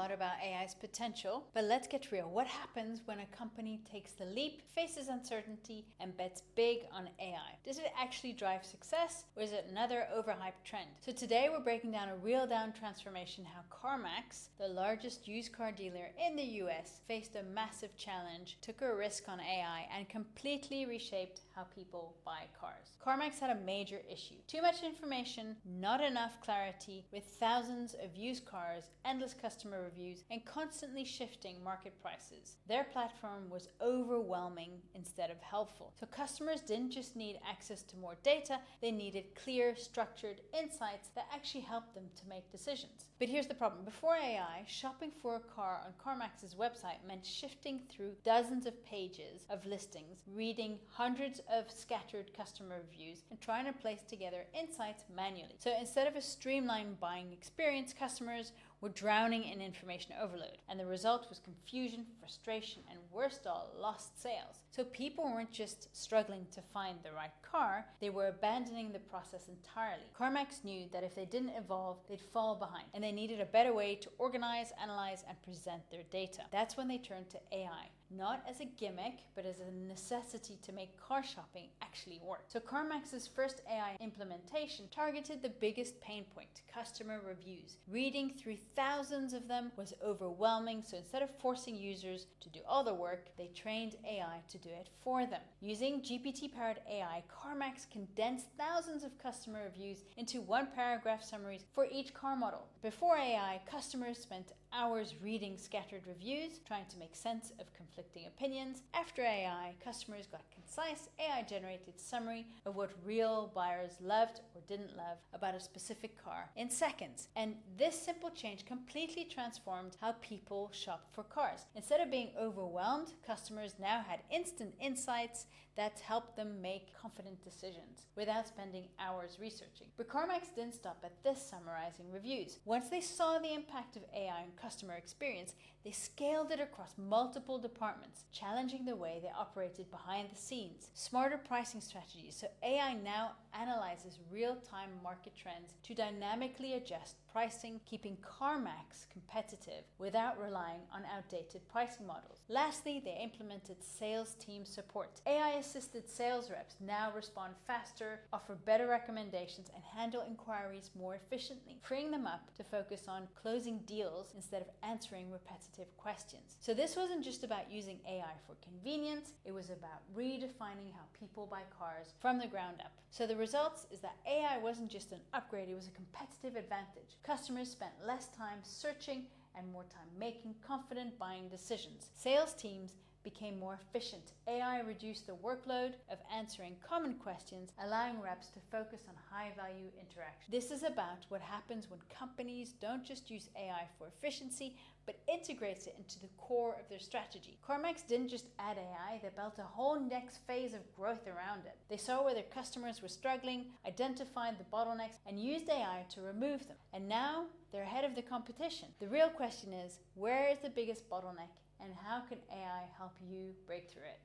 lot about AI's potential, but let's get real. What happens when a company takes the leap, faces uncertainty, and bets big on AI? Does it actually drive success, or is it another overhyped trend? So today we're breaking down a real-down transformation, how CarMax, the largest used car dealer in the US, faced a massive challenge, took a risk on AI, and completely reshaped how people buy cars. CarMax had a major issue. Too much information, not enough clarity, with thousands of used cars, endless customer reviews, and constantly shifting market prices. Their platform was overwhelming instead of helpful. So customers didn't just need access to more data, they needed clear, structured insights that actually helped them to make decisions. But here's the problem. Before AI, shopping for a car on CarMax's website meant shifting through dozens of pages of listings, reading hundreds of scattered customer reviews, and trying to place together insights manually. So instead of a streamlined buying experience, customers were drowning in information overload. And the result was confusion, frustration, and worst of all, lost sales. So people weren't just struggling to find the right car, they were abandoning the process entirely. CarMax knew that if they didn't evolve, they'd fall behind, and they needed a better way to organize, analyze, and present their data. That's when they turned to AI. Not as a gimmick, but as a necessity to make car shopping actually work. So CarMax's first AI implementation targeted the biggest pain point, customer reviews. Reading through thousands of them was overwhelming, so instead of forcing users to do all the work, they trained AI to do it for them. Using GPT-powered AI, CarMax condensed thousands of customer reviews into one-paragraph summaries for each car model. Before AI, customers spent hours reading scattered reviews, trying to make sense of conflicting opinions. After AI, customers got concise, AI-generated summary of what real buyers loved or didn't love about a specific car in seconds. And this simple change completely transformed how people shop for cars. Instead of being overwhelmed, customers now had instant insights that helped them make confident decisions without spending hours researching. But CarMax didn't stop at this summarizing reviews. Once they saw the impact of AI on customer experience, they scaled it across multiple departments, challenging the way they operated behind the scenes. Smarter pricing strategies. So AI now analyzes real-time market trends to dynamically adjust pricing, keeping CarMax competitive without relying on outdated pricing models. Lastly, they implemented sales team support. AI-assisted sales reps now respond faster, offer better recommendations, and handle inquiries more efficiently, freeing them up to focus on closing deals instead of answering repetitive questions. So this wasn't just about using AI for convenience, it was about redefining how people buy cars from the ground up. So the results is that AI wasn't just an upgrade, it was a competitive advantage. Customers spent less time searching and more time making confident buying decisions. Sales teams became more efficient. AI reduced the workload of answering common questions, allowing reps to focus on high-value interactions. This is about what happens when companies don't just use AI for efficiency, but integrates it into the core of their strategy. CarMax didn't just add AI, they built a whole next phase of growth around it. They saw where their customers were struggling, identified the bottlenecks, and used AI to remove them. And now they're ahead of the competition. The real question is, where is the biggest bottleneck, and how can AI help you break through it?